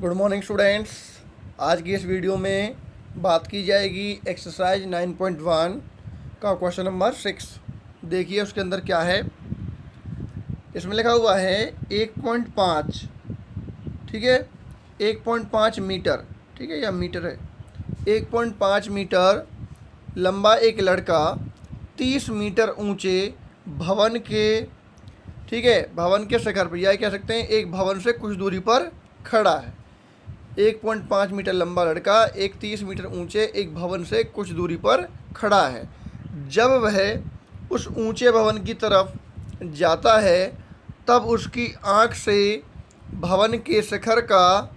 Good morning students. आज की इस वीडियो में बात की जाएगी एक्सरसाइज 9.1 का क्वेश्चन नंबर 6। देखिए उसके अंदर क्या है। इसमें लिखा हुआ है 1.5, ठीक है, 1.5 मीटर, ठीक है, या मीटर है। 1.5 मीटर लंबा एक लड़का 30 मीटर ऊंचे भवन के, ठीक है, भवन के शिखर पर, या कह सकते हैं एक भवन से कुछ दूरी पर खड़ा है। 1.5 मीटर लंबा लड़का एक 30 मीटर ऊंचे एक भवन से कुछ दूरी पर खड़ा है। जब वह उस ऊंचे भवन की तरफ जाता है तब उसकी आंख से भवन के शिखर का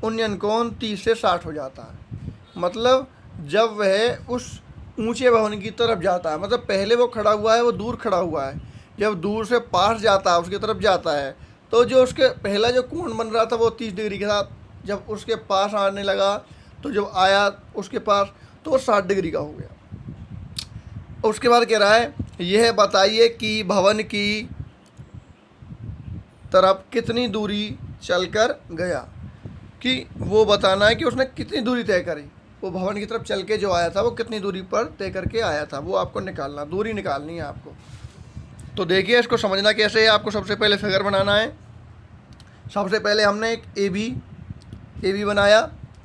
उन्नयन कोण 30 से 60 हो जाता है। मतलब जब वह उस ऊंचे भवन की तरफ जाता है, मतलब पहले वो खड़ा हुआ है, वो दूर खड़ा हुआ है, जब दूर से पास जाता है, उसकी तरफ जाता है, तो जो उसके पहला जो कोण बन रहा था वो 30 डिग्री के साथ, जब उसके पास आने लगा तो जब आया उसके पास तो 60 डिग्री का हो गया। उसके बाद कह रहा है यह बताइए कि भवन की तरफ कितनी दूरी चलकर गया, कि वो बताना है कि उसने कितनी दूरी तय करी। वो भवन की तरफ चल के जो आया था वो कितनी दूरी पर तय करके आया था, वो आपको निकालना, दूरी निकालनी है आपको। तो देखिए इसको समझना कैसे है। आपको सबसे पहले फिगर बनाना है। सबसे पहले हमने एक ए बी बनाया।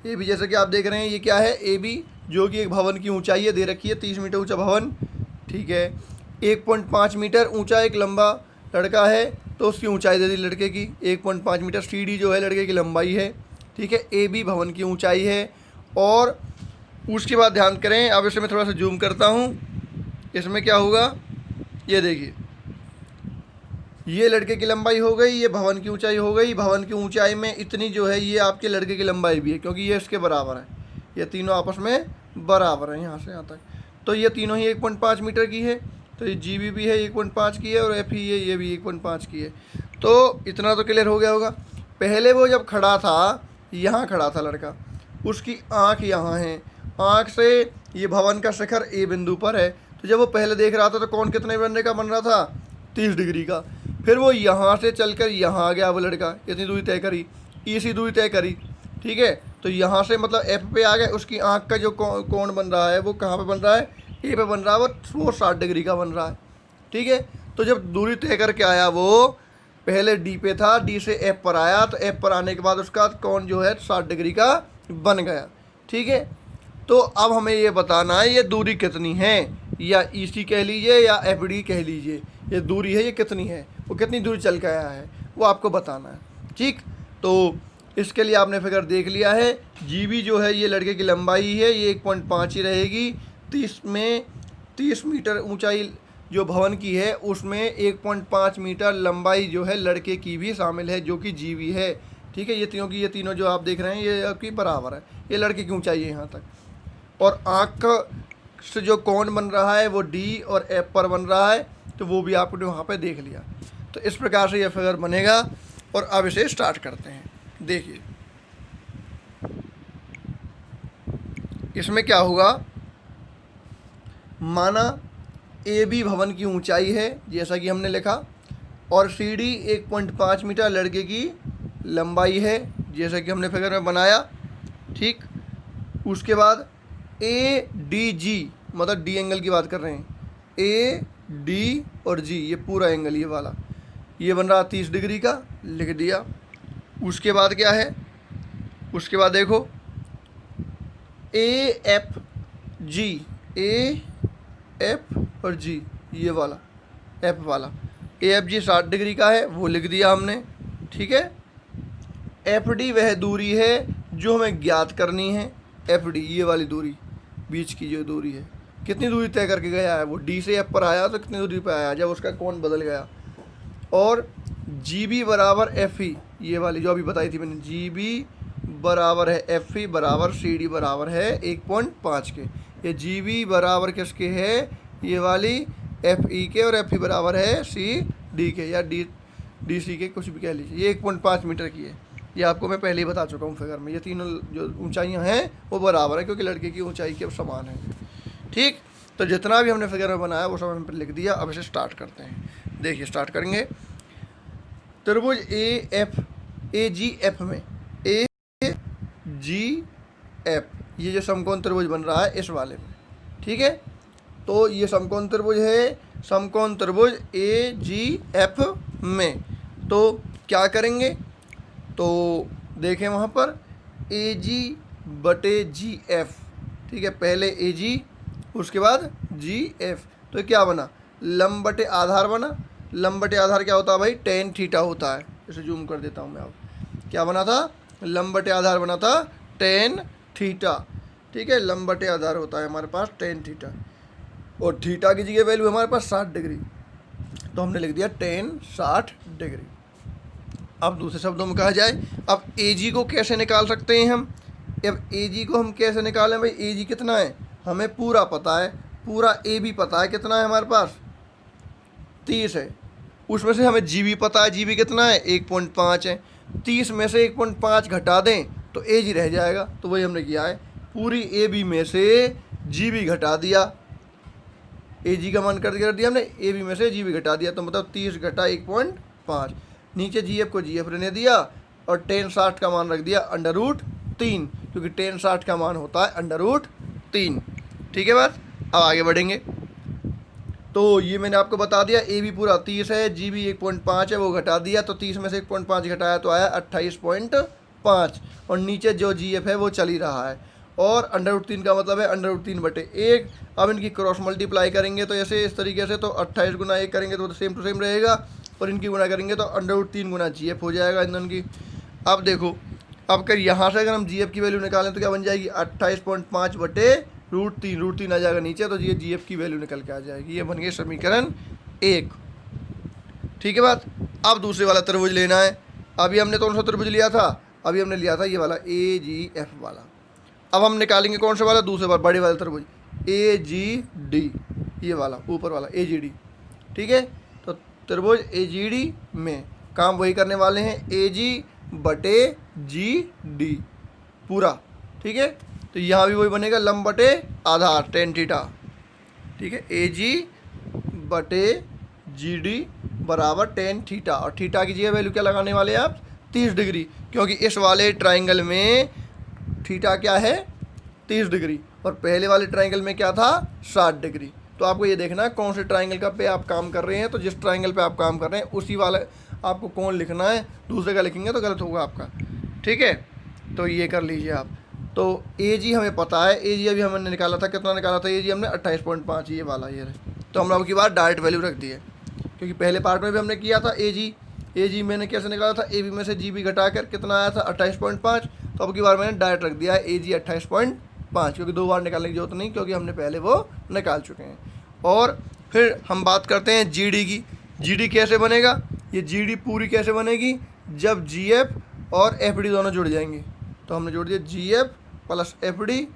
ए बी जैसे कि आप देख रहे हैं, ये क्या है, ए बी, जो कि एक भवन की ऊंचाई है, दे रखी है 30 मीटर ऊंचा भवन, ठीक है। 1.5 मीटर ऊंचा एक लंबा लड़का है, तो उसकी ऊंचाई दे दी लड़के की 1.5 मीटर। सी डी जो है लड़के की लंबाई है, ठीक है। ए बी भवन की ऊंचाई है। और उसके बाद ध्यान करें, अब इसे मैं थोड़ा सा जूम करता हूँ। इसमें क्या होगा, ये देखिए, ये लड़के की लंबाई हो गई, ये भवन की ऊंचाई हो गई। भवन की ऊंचाई में इतनी जो है ये आपके लड़के की लंबाई भी है, क्योंकि ये इसके बराबर है। ये तीनों आपस में बराबर है यहाँ से यहाँ तक। तो ये तीनों ही 1.5 मीटर की है। तो ये जी बी भी है 1.5 की है, और एफ ही है, ये भी 1.5 की है। तो इतना तो क्लियर हो गया होगा। पहले वो जब खड़ा था, यहाँ खड़ा था लड़का, उसकी आँख यहाँ है, आँख से ये भवन का शिखर ए बिंदु पर है। तो जब वो पहले देख रहा था तो कौन कितने बनने का बन रहा था, 30 डिग्री का। फिर वो यहाँ से चलकर यहाँ आ गया, वो लड़का इतनी दूरी तय करी, इसी दूरी तय करी, ठीक है। तो यहाँ से मतलब एफ पे आ गया, उसकी आँख का जो कोण बन रहा है वो कहाँ पे बन रहा है, ए पे बन रहा है, वो 60 डिग्री का बन रहा है, ठीक है। तो जब दूरी तय करके आया, वो पहले डी पे था, डी से एफ पर आया, तो एफ पर आने के बाद उसका कोण जो है 60 डिग्री का बन गया, ठीक है। तो अब हमें ये बताना है ये दूरी कितनी है, या ई सी कह लीजिए या एफ डी कह लीजिए, ये दूरी है ये कितनी है, वो कितनी दूरी चल के आया है, वो आपको बताना है, ठीक। तो इसके लिए आपने फिगर देख लिया है। जी बी जो है ये लड़के की लंबाई है, ये 1.5 ही रहेगी। 30 मीटर ऊंचाई जो भवन की है उसमें 1.5 मीटर लंबाई जो है लड़के की भी शामिल है, जो कि जी बी है, ठीक है। ये तीनों जो आप देख रहे हैं ये आपकी बराबर है। ये लड़के की ऊंचाई है यहाँ तक। और आँख से जो कोण बन रहा है वो डी और एफ पर बन रहा है, तो वो भी आपने वहाँ पे देख लिया। तो इस प्रकार से यह फिगर बनेगा। और अब इसे स्टार्ट करते हैं। देखिए इसमें क्या होगा, माना ए बी भवन की ऊंचाई है जैसा कि हमने लिखा, और सी डी 1.5 मीटर लड़के की लंबाई है जैसा कि हमने फिगर में बनाया, ठीक। उसके बाद ए डी जी, मतलब डी एंगल की बात कर रहे हैं, ए डी और जी, ये पूरा एंगल ये वाला, ये बन रहा 30 डिग्री का, लिख दिया। उसके बाद क्या है, उसके बाद देखो A F G, A F और जी, ये वाला एफ वाला, ए एफ जी 60 डिग्री का है, वो लिख दिया हमने, ठीक है। एफ डी वह दूरी है जो हमें ज्ञात करनी है। एफ डी ये वाली दूरी, बीच की जो दूरी है, कितनी दूरी तय करके गया है, वो डी से एफ पर आया तो कितनी दूरी पर आया जब उसका कोण बदल गया। और जी बी बराबर एफ ई, ये वाली जो अभी बताई थी मैंने, जी बी बराबर है एफ ई बराबर सी डी बराबर है 1.5 के। ये जी बी बराबर किसके है, ये वाली एफ ई के, और एफ ई बराबर है सी डी के, या डी सी के, कुछ भी कह लीजिए। ये 1.5 मीटर की है, ये आपको मैं पहले ही बता चुका हूँ फिगर में। ये तीनों जो ऊंचाइयाँ हैं वो बराबर है, क्योंकि लड़के की ऊंचाई के समान है, ठीक। तो जितना भी हमने फिगर में बनाया वो सब हम लिख दिया। अब इसे स्टार्ट करते हैं। देखिए स्टार्ट करेंगे। त्रिभुज ए जी एफ में, ए जी एफ, ये जो समकोण त्रिभुज बन रहा है इस वाले में, ठीक है। तो ये समकोण त्रिभुज है, समकोण त्रिभुज ए जी एफ में। तो क्या करेंगे, तो देखें वहाँ पर ए जी बटे जी एफ, ठीक है। पहले ए जी, उसके बाद जी एफ, तो क्या बना, लंब बटे आधार बना। लंब बटे आधार क्या होता है भाई, टेन थीटा होता है। इसे जूम कर देता हूँ मैं, अब क्या बना था, लंब बटे आधार बना था टेन थीटा, ठीक है। लंब बटे आधार होता है हमारे पास टेन थीटा, और थीटा की जगह वैल्यू हमारे पास 60 डिग्री, तो हमने लिख दिया टेन 60 डिग्री। अब दूसरे शब्दों में कहा जाए, अब ए जी को कैसे निकाल सकते हैं हम। अब ए जी को हम कैसे निकालें भाई, ए जी कितना है हमें पूरा पता है, पूरा ए भी पता है कितना है हमारे पास 30 है। उसमें से हमें जी भी पता है, जी भी कितना है 1.5 है। 30 में से 1.5 घटा दें तो ए जी रह जाएगा, तो वही हमने किया है, पूरी ए बी में से जी भी घटा दिया, ए जी का मान कर दिया हमने, ए बी में से जी भी घटा दिया, तो मतलब 30 घटा 1.5, नीचे जी एफ को जी एफ रहने दिया, और टेन 60 का मान रख दिया √3, क्योंकि टेन 60 का मान होता है √3, ठीक है बात। अब आगे बढ़ेंगे, तो ये मैंने आपको बता दिया, ए भी पूरा 30 है, जी भी 1.5 है, वो घटा दिया, तो 30 में से 1.5 घटाया तो आया 28.5, और नीचे जो जी एफ है वो चल ही रहा है, और √3 का मतलब है √3/1। अब इनकी क्रॉस मल्टीप्लाई करेंगे तो ऐसे इस तरीके से, तो 28 गुना 1 करेंगे तो सेम टू सेम रहेगा, और इनकी गुना करेंगे तो √3 गुना जी एफ हो जाएगा इन की। अब देखो, अब कर यहाँ से अगर हम जी एफ की वैल्यू निकालें तो क्या बन जाएगी, 28.5/√3, √3 आ जाएगा नीचे, तो ये जी एफ की वैल्यू निकल के आ जाएगी। ये बन गई समीकरण 1, ठीक है बात। अब दूसरे वाला त्रिभुज लेना है। अभी हमने कौन सा त्रिभुज लिया था, अभी हमने लिया था ये वाला ए जी एफ वाला। अब हम निकालेंगे कौन सा वाला, दूसरे बार बड़े वाला त्रिभुज ए जी डी, ये वाला ऊपर वाला ए जी डी, ठीक है। तो त्रिभुज ए जी डी में काम वही करने वाले हैं, ए जी बटे जी डी पूरा, ठीक है। तो यहाँ भी वही बनेगा, लंब बटे आधार टेन थीटा, ठीक है। ए जी बटे जी डी बराबर टेन थीटा, और थीटा की जगह वैल्यू क्या लगाने वाले हैं आप, 30 डिग्री, क्योंकि इस वाले ट्राइंगल में थीटा क्या है 30 डिग्री, और पहले वाले ट्राइंगल में क्या था 60 डिग्री। तो आपको ये देखना है कौन से ट्राइंगल का पे आप काम कर रहे हैं, तो जिस ट्राइंगल पे आप काम कर रहे हैं उसी वाला आपको कौन लिखना है, दूसरे का लिखेंगे तो गलत होगा आपका, ठीक है। तो ये कर लीजिए आप। तो ए जी हमें पता है, ए जी अभी हमने निकाला था, कितना निकाला था ए जी हमने 28.5, ये वाला ये रहे। तो हम लोग की बात डायरेक्ट वैल्यू रख दी है, क्योंकि पहले पार्ट में भी हमने किया था ए जी मैंने कैसे निकाला था, ए बी में से जी बी घटा कर कितना आया था 28.5, तो अब की बार मैंने डायरेक्ट रख दिया है ए जी 28.5, क्योंकि 2 बार निकालने की जरूरत नहीं, क्योंकि हमने पहले वो निकाल चुके हैं। और फिर हम बात करते हैं जी डी की। जी डी कैसे बनेगा, ये जी डी पूरी कैसे बनेगी, जब जी एफ और एफ डी दोनों जुड़ जाएंगे, तो हमने जोड़ दिया जी एफ प्लस एफ डी,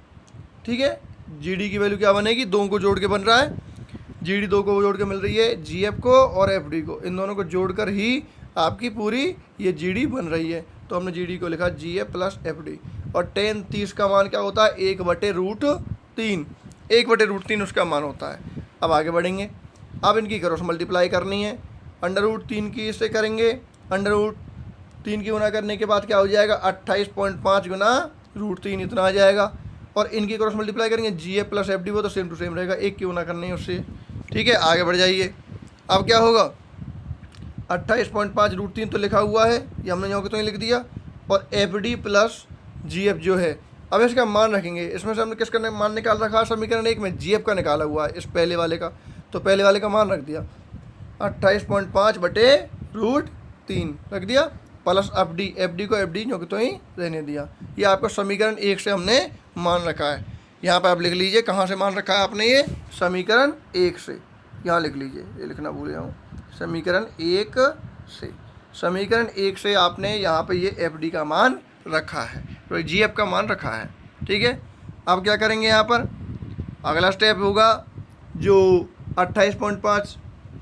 ठीक है। जी डी की वैल्यू क्या बनेगी, दो को जोड़ के बन रहा है, जी डी दो को जोड़ के मिल रही है, जी एफ को और एफ डी को, इन दोनों को जोड़कर ही आपकी पूरी ये जी डी बन रही है। तो हमने जी डी को लिखा जी एफ प्लस एफ डी, और टेन 30 का मान क्या होता है 1/√3, 1/√3 उसका मान होता है। अब आगे बढ़ेंगे, अब इनकी क्रॉस मल्टीप्लाई करनी है, √3 की इससे करेंगे, √3 की गुना करने के बाद क्या हो जाएगा 28.5 गुना √3 इतना आ जाएगा, और इनकी क्रॉस मल्टीप्लाई करेंगे जी एफ प्लस एफ डी, वो तो सेम टू सेम रहेगा, एक की गुना करनी है उससे, ठीक है। आगे बढ़ जाइए, अब क्या होगा 28.5 √3 तो लिखा हुआ है, ये हमने यहाँ तो ही लिख दिया, और एफ डी प्लस जी एफ जो है, अब इसका मान रखेंगे, इसमें से हमने किसका मान निकाल रखा है समीकरण 1 में, जी एफ का निकाला हुआ है इस पहले वाले का, तो पहले वाले का मान रख दिया 28.5/√3 रख दिया, प्लस एफ डी को एफ डी जो कि तो ही रहने दिया। ये आपको समीकरण 1 से हमने मान रखा है, यहाँ पर आप लिख लीजिए कहाँ से मान रखा है आपने, ये समीकरण 1 से, यहाँ लिख लीजिए, ये लिखना भूल गया हूँ, समीकरण 1 से, समीकरण 1 से आपने यहाँ पे ये एफ डी का मान रखा है, तो जी एफ का मान रखा है, ठीक है। अब क्या करेंगे यहाँ पर, अगला स्टेप होगा जो 28.5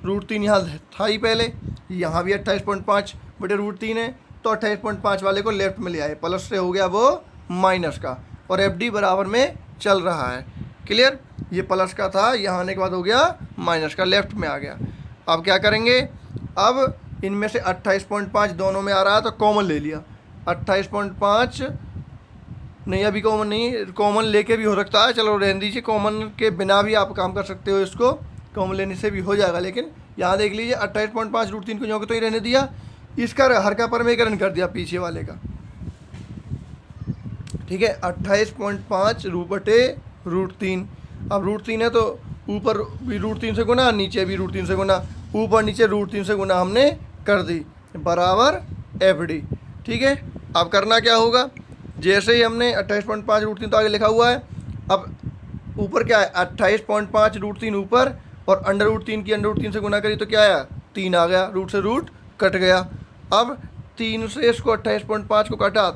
√3 यहाँ था ही पहले, यहाँ भी 28.5/√3 है, तो 28.5 वाले को लेफ्ट में ले आए, प्लस से हो गया वो माइनस का, और एफ डी बराबर में चल रहा है, क्लियर। ये प्लस का था, यहाँ आने के बाद हो गया माइनस का, लेफ्ट में आ गया। अब क्या करेंगे, अब इनमें से 28.5 दोनों में आ रहा है तो कॉमन ले लिया, 28.5 नहीं अभी कॉमन नहीं, कॉमन लेके भी हो सकता है, चलो रहने दीजिए, कॉमन के बिना भी आप काम कर सकते हो, इसको कॉमन लेने से भी हो जाएगा। लेकिन यहाँ देख लीजिए 28.5 √3 को जो तो ही रहने दिया, इसका हर का परमेकरण कर दिया पीछे वाले का, ठीक है। 28.5 √3। अब √3 है तो ऊपर भी √3 से गुना, नीचे भी √3 से गुना, ऊपर नीचे √3 से गुना हमने कर दी, बराबर FD, ठीक है। अब करना क्या होगा, जैसे ही हमने 28.5 √3 तो आगे लिखा हुआ है, अब ऊपर क्या है 28.5 √3 ऊपर, और √3 की √3 से गुना करी तो क्या आया 3 आ गया, रूट से रूट कट गया। अब 3 से इसको 28.5 को काटा,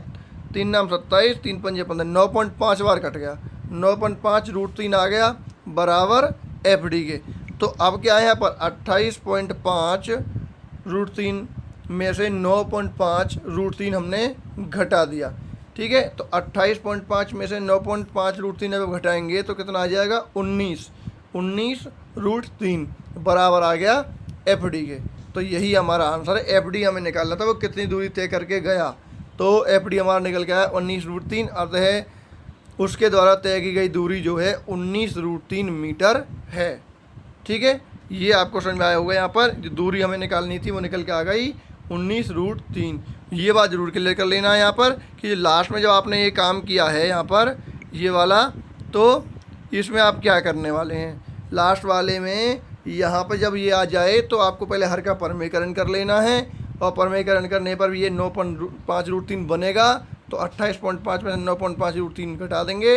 3 नाम 27, 3 पंजे 15, 9.5 बार कट गया, 9.5 √3 आ गया बराबर FD के। तो अब क्या है यहाँ पर 28.5 √3 में से 9.5 √3 हमने घटा दिया, ठीक है। तो 28.5 में से 9.5 √3 जब घटाएंगे तो कितना आ जाएगा 19 √3 बराबर आ गया FD के। तो यही हमारा आंसर है। FD हमें निकालना था वो कितनी दूरी तय करके गया, तो FD हमारा निकल गया है 19 √3, अर्थ है उसके द्वारा तय की गई दूरी जो है 19 √3 मीटर है, ठीक है। ये आपको समझ में आया होगा, यहाँ पर जो दूरी हमें निकालनी थी वो निकल के आ गई 19 √3। ये बात जरूर क्लियर कर लेना है यहाँ पर कि लास्ट में जब आपने ये काम किया है यहाँ पर ये वाला, तो इसमें आप क्या करने वाले हैं, लास्ट वाले में यहाँ पर जब ये आ जाए तो आपको पहले हर का परमेकरण कर लेना है, और परमेकरण करने पर ये 9.5 √3 बनेगा। तो 28.5 में 9.5 √3 घटा देंगे,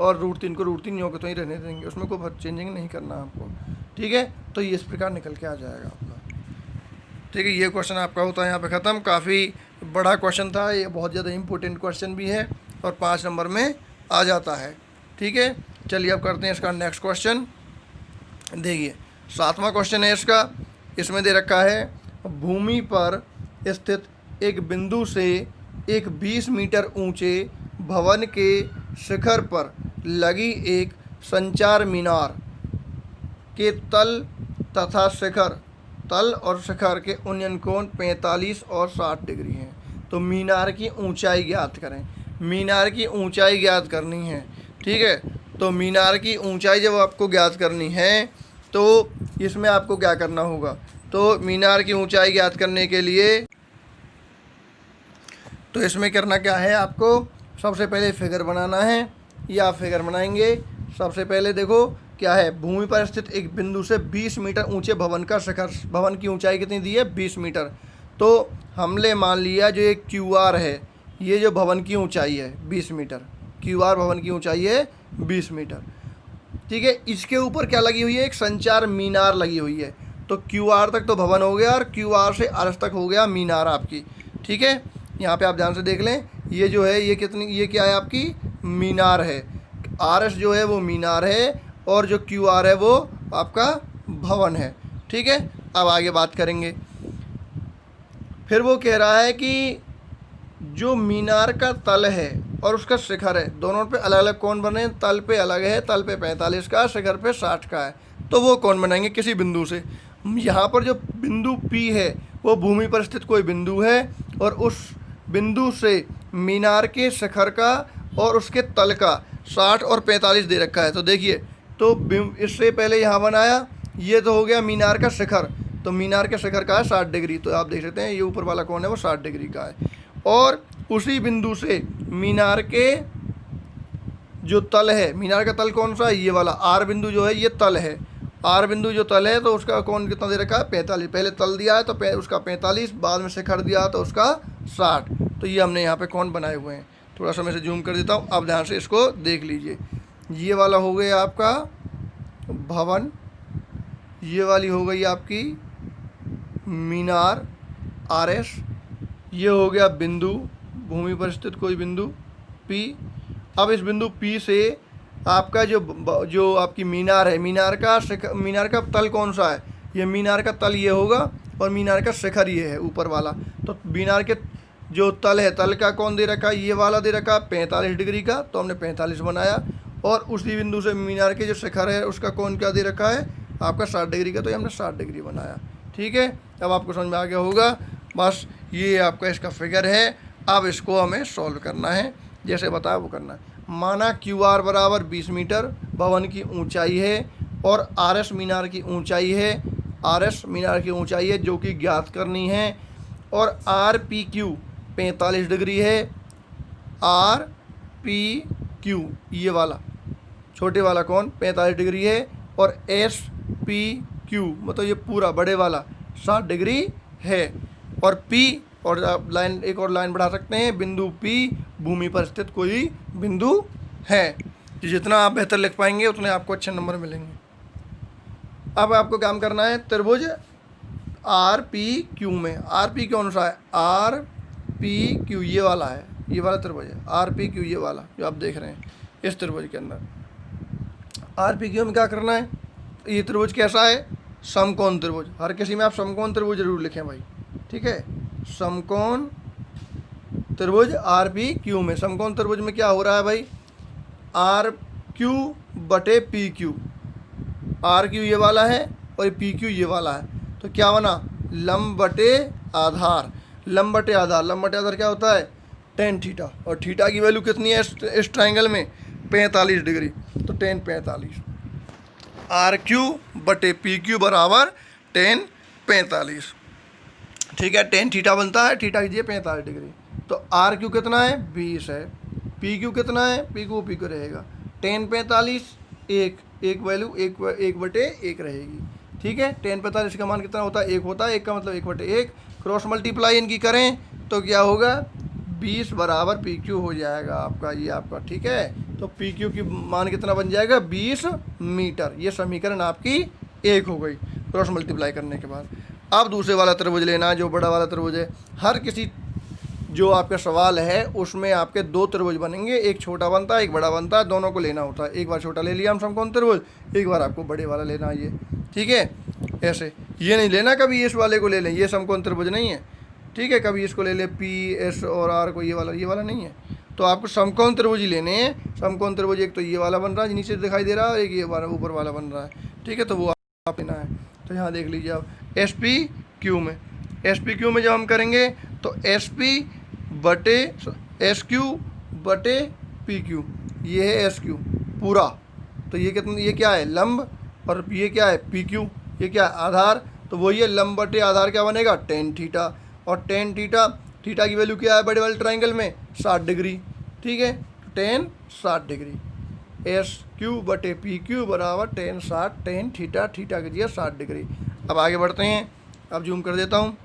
और √3 को √3 योग तो ही रहने देंगे, उसमें कोई चेंजिंग नहीं करना आपको, ठीक है। तो ये इस प्रकार निकल के आ जाएगा आपका, ठीक है। ये क्वेश्चन आपका होता है यहाँ पे ख़त्म। काफ़ी बड़ा क्वेश्चन था ये, बहुत ज़्यादा इंपॉर्टेंट क्वेश्चन भी है, और 5 नंबर में आ जाता है, ठीक है। चलिए अब करते हैं इसका नेक्स्ट क्वेश्चन। देखिए 7वां क्वेश्चन है इसका, इसमें दे रखा है भूमि पर स्थित एक बिंदु से एक 20 मीटर ऊंचे भवन के शिखर पर लगी एक संचार मीनार के तल तथा शिखर, तल और शिखर के उन्नयन कोण 45 और 60 डिग्री हैं। तो मीनार की ऊंचाई ज्ञात करें, मीनार की ऊंचाई ज्ञात करनी है, ठीक है। तो मीनार की ऊंचाई जब आपको ज्ञात करनी है तो इसमें आपको क्या करना होगा, तो मीनार की ऊंचाई ज्ञात करने के लिए तो इसमें करना क्या है, आपको सबसे पहले फिगर बनाना है, या फिगर बनाएंगे। सबसे पहले देखो क्या है, भूमि पर स्थित एक बिंदु से 20 मीटर ऊंचे भवन का शिखर, भवन की ऊंचाई कितनी दी है 20 मीटर। तो हमने मान लिया जो एक QR है, ये जो भवन की ऊंचाई है 20 मीटर, QR भवन की ऊंचाई है 20 मीटर, ठीक है। इसके ऊपर क्या लगी हुई है, एक संचार मीनार लगी हुई है। तो QR तक तो भवन हो गया, और QR से RS तक हो गया मीनार आपकी, ठीक है। यहाँ पे आप ध्यान से देख लें, ये जो है ये कितनी, ये क्या है आपकी मीनार है, RS जो है वो मीनार है, और जो QR है वो आपका भवन है, ठीक है। अब आगे बात करेंगे। फिर वो कह रहा है कि जो मीनार का तल है और उसका शिखर है, दोनों पे अलग अलग कोण बने, तल पे अलग है, तल पे 45 का, शिखर पे 60 का है। तो वो कोण बनाएंगे किसी बिंदु से। यहाँ पर जो बिंदु P है वो भूमि पर स्थित कोई बिंदु है, और उस बिंदु से मीनार के शिखर का और उसके तल का 60 और 45 दे रखा है। तो देखिए, तो इससे पहले यहाँ बनाया, ये तो हो गया मीनार का शिखर, तो मीनार के शिखर का है 60 डिग्री, तो आप देख सकते हैं ये ऊपर वाला कोण है वो 60 डिग्री का है। और उसी बिंदु से मीनार के जो तल है, मीनार का तल कौन सा है, ये वाला R बिंदु जो है ये तल है, R बिंदु जो तल है, तो उसका कोण कितना दे रखा है 45। पहले तल दिया है तो उसका 45, बाद में शिखर दिया तो उसका 60। तो ये हमने यहाँ पे कोण बनाए हुए हैं। थोड़ा सा मैं इसे जूम कर देता हूँ, अब ध्यान से इसको देख लीजिए। ये वाला हो गया आपका भवन, ये वाली हो गई आपकी मीनार RS, ये हो गया बिंदु, भूमि पर स्थित कोई बिंदु P। अब इस बिंदु P से आपका जो आपकी मीनार है, मीनार का तल कौन सा है, ये मीनार का तल ये होगा, और मीनार का शिखर ये है ऊपर वाला। तो मीनार के जो तल है, तल का कौन दे रखा है, ये वाला दे रखा है 45 डिग्री का, तो हमने 45 बनाया। और उसी बिंदु से मीनार के जो शिखर है उसका कोण क्या दे रखा है आपका 60 डिग्री का, तो ये हमने 60 डिग्री बनाया, ठीक है। अब आपको समझ में आ गया होगा। बस ये आपका इसका फिगर है। अब इसको हमें सॉल्व करना है। जैसे बताया वो करना है। माना क्यू आर बराबर 20 मीटर भवन की ऊंचाई है और आर एस मीनार की ऊंचाई है, आर एस मीनार की ऊंचाई है जो कि ज्ञात करनी है, और आर पी क्यू 45 डिग्री है, आर पी क्यू ये वाला छोटे वाला कौन 45 डिग्री है, और एस पी क्यू मतलब ये पूरा बड़े वाला 60 डिग्री है, और पी और आप लाइन एक और लाइन बढ़ा सकते हैं, बिंदु पी भूमि पर स्थित कोई बिंदु है। जितना आप बेहतर लिख पाएंगे उतने आपको अच्छे नंबर मिलेंगे। अब आपको काम करना है त्रिभुज आर पी क्यू में, आर पी कौन सा है, आर पी क्यू ये वाला है, ये वाला त्रिभुज है आर पी क्यू ये वाला जो आप देख रहे हैं इस त्रिभुज के अंदर। आर पी क्यू में क्या करना है, ये त्रिभुज कैसा है, समकोण त्रिभुज। हर किसी में आप समकोण त्रिभुज जरूर लिखें भाई, ठीक है। समकोण त्रिभुज आर पी क्यू में, समकोण त्रिभुज में क्या हो रहा है भाई, आर क्यू बटे पी क्यू, आर क्यू ये वाला है और पी क्यू ये वाला है, तो क्या बना लंब बटे आधार, लंब बटे आधार, लंब बटे आधार क्या होता है टेन थीटा, और थीटा की वैल्यू कितनी है इस ट्राइंगल में 45 डिग्री, तो टेन 45, आर क्यू बटे पी क्यू बराबर टेन 45, ठीक है। टेन थीटा बनता है, थीटा कीजिए 45 डिग्री, तो आर क्यू कितना है 20 है, पी क्यू कितना है, पी क्यू रहेगा टेन 45, एक वैल्यू एक बटे एक रहेगी, ठीक है। टेन 45 का मान कितना होता है, एक होता है, एक का मतलब एक बटे एक, क्रॉस मल्टीप्लाई इनकी करें तो क्या होगा 20 बराबर पी क्यू हो जाएगा आपका, ये आपका, ठीक है। तो पी क्यू की मान कितना बन जाएगा 20 मीटर, ये समीकरण आपकी एक हो गई क्रॉस मल्टीप्लाई करने के बाद। अब दूसरे वाला त्रिभुज लेना है जो बड़ा वाला त्रिभुज है। हर किसी जो आपका सवाल है उसमें आपके दो त्रिभुज बनेंगे, एक छोटा बनता है एक बड़ा बनता है, दोनों को लेना होता है। एक बार छोटा ले लिया हम समकोण त्रिभुज, एक बार आपको बड़े वाला लेना है ये, ठीक है। ऐसे ये नहीं लेना कभी इस वाले को ले लें, ये समकोण त्रिभुज नहीं है, ठीक है। कभी इसको ले ले पी एस और आर को, ये वाला नहीं है, तो आपको समकोण त्रिभुज ही लेने हैं। समकोण त्रिभुज एक तो ये वाला बन रहा है नीचे दिखाई दे रहा है, एक ये वाला ऊपर वाला बन रहा है, ठीक है। तो वो आप लेना है, तो यहाँ देख लीजिए आप एस पी क्यू में, एस पी क्यू में जब हम करेंगे तो एस पी बटे एस क्यू बटे पी क्यू, ये है एस क्यू पूरा, तो ये कितना, ये क्या है लंब, और ये क्या है पी क्यू, ये क्या है आधार, तो वही है लंब बटे आधार क्या बनेगा टेन थीटा, और टेन थीटा, थीटा की वैल्यू क्या है बड़े वाले ट्राइंगल में 60 डिग्री, ठीक है। टेन 60 डिग्री, एस क्यू बटे पी क्यू बराबर टेन 60, टेन थीटा, थीटा कीजिए 60 डिग्री। अब आगे बढ़ते हैं, अब जूम कर देता हूँ।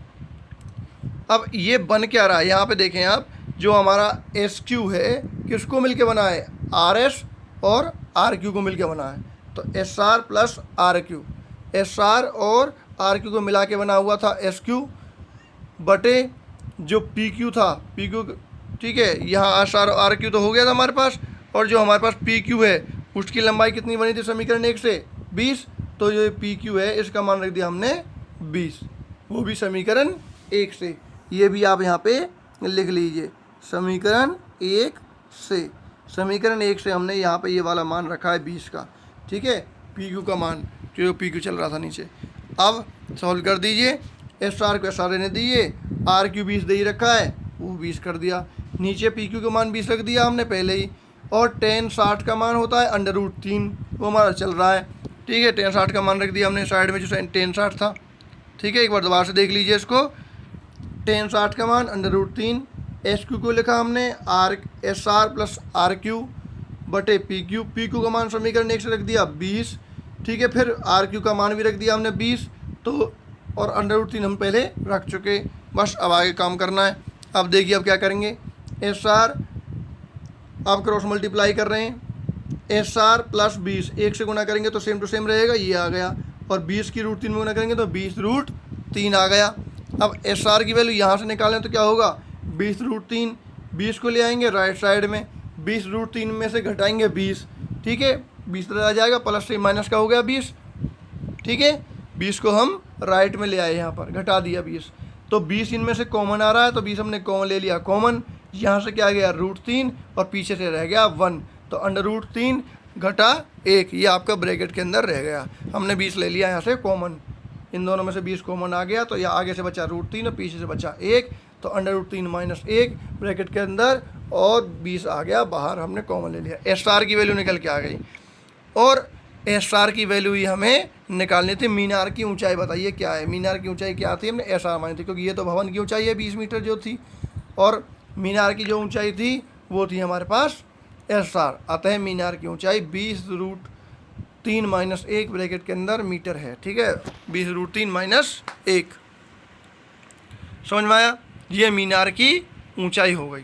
अब ये बन क्या रहा है यहाँ पे देखें आप, जो हमारा एस क्यू है किसको मिलके बना है, आर एस और आर क्यू को मिलके बना है, तो S R plus R Q, S R और आर क्यू को मिला के बना हुआ था एस क्यू बटे जो पी क्यू था, पी क्यू, ठीक है। यहाँ एस आर आर क्यू तो हो गया था हमारे पास, और जो हमारे पास पी क्यू है उसकी लंबाई कितनी बनी थी समीकरण 1 से 20, तो जो पी क्यू है इसका मान रख दिया हमने 20, वो भी समीकरण 1 से, ये भी आप यहाँ पे लिख लीजिए समीकरण 1 से, समीकरण 1 से हमने यहाँ पे ये वाला मान रखा है 20 का, ठीक है। पी क्यू का मान जो पी क्यू चल रहा था नीचे, अब सॉल्व कर दीजिए, एस आर को एस आर रहने दीजिए, आर क्यू 20 दे ही रखा है वो 20 कर दिया, नीचे पी क्यू का मान 20 रख दिया हमने पहले ही, और टेन 60 का मान होता है √3, वो हमारा चल रहा है, ठीक है। टेन 60 का मान रख दिया हमने साइड में जो टेन 60 था, ठीक है। एक बार दोबारा से देख लीजिए इसको, टेन 60 का मान √3, एस क्यू को लिखा हमने R S R plus R Q बटे पी क्यू, पी क्यू का मान समीकरण 1 से रख दिया 20, ठीक है। फिर आर क्यू का मान भी रख दिया हमने 20, तो और √3 हम पहले रख चुके, बस अब आगे काम करना है। अब देखिए अब क्या करेंगे, एस आर अब क्रॉस मल्टीप्लाई कर रहे हैं, एस आर प्लस 20 1 से गुना करेंगे तो सेम टू सेम रहेगा, ये आ गया, और 20 की √3 में गुना करेंगे तो 20√3 आ गया। अब एस आर की वैल्यू यहाँ से निकालें तो क्या होगा 20√3, 20 को ले आएंगे राइट साइड में, 20√3 में से घटाएंगे 20, ठीक है, 20 आ जाएगा, प्लस से माइनस का हो गया 20, ठीक है। 20 को हम राइट में ले आए, यहाँ पर घटा दिया 20, तो 20 इनमें से कॉमन आ रहा है, तो 20 हमने कॉमन ले लिया कॉमन, यहाँ से क्या गया √3 और पीछे से रह गया 1, तो √3 घटा 1, ये आपका ब्रैकेट के अंदर रह गया, हमने 20 ले लिया यहाँ से कॉमन, इन दोनों में से 20 कॉमन आ गया, तो यह आगे से बचा √3 और पीछे से बचा 1, तो √3 - 1 ब्रैकेट के अंदर और 20 आ गया बाहर, हमने कॉमन ले लिया। एस स्टार की वैल्यू निकल के आ गई। और एस स्टार की वैल्यू ही हमें निकालनी थी। मीनार की ऊंचाई बताइए क्या है। मीनार की ऊंचाई क्या थी, हमने एस आर मानी थी, क्योंकि ये तो भवन की ऊंचाई है 20 मीटर जो थी, और मीनार की जो ऊंचाई थी वो थी हमारे पास एस स्टार। अतः मीनार की ऊंचाई 20√3 - 1 ब्रैकेट के अंदर मीटर है। ठीक है, 20√3 - 1, समझ में आया। ये मीनार की ऊंचाई हो गई,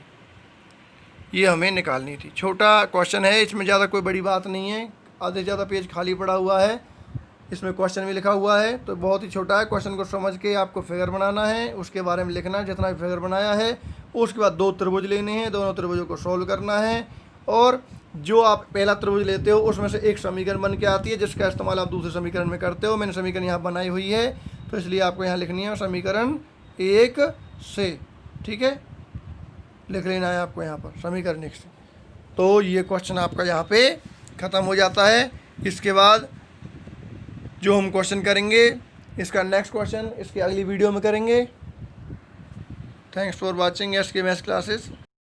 ये हमें निकालनी थी। छोटा क्वेश्चन है, इसमें ज़्यादा कोई बड़ी बात नहीं है। आधे से ज़्यादा पेज खाली पड़ा हुआ है, इसमें क्वेश्चन भी लिखा हुआ है, तो बहुत ही छोटा है। क्वेश्चन को समझ के आपको फिगर बनाना है, उसके बारे में लिखना है जितना भी फिगर बनाया है। उसके बाद 2 त्रिभुज लेने हैं, दोनों त्रिभुजों को सॉल्व करना है, और जो आप पहला त्रिभुज लेते हो उसमें से एक समीकरण बन के आती है, जिसका इस्तेमाल आप दूसरे समीकरण में करते हो। मैंने समीकरण यहाँ बनाई हुई है, तो इसलिए आपको यहाँ लिखनी है समीकरण 1 से। ठीक है, लिख लेना है आपको यहाँ पर समीकरण 1 से। तो ये क्वेश्चन आपका यहाँ पे ख़त्म हो जाता है। इसके बाद जो हम क्वेश्चन करेंगे, इसका नेक्स्ट क्वेश्चन इसके अगली वीडियो में करेंगे। Thanks for watching SK maths classes.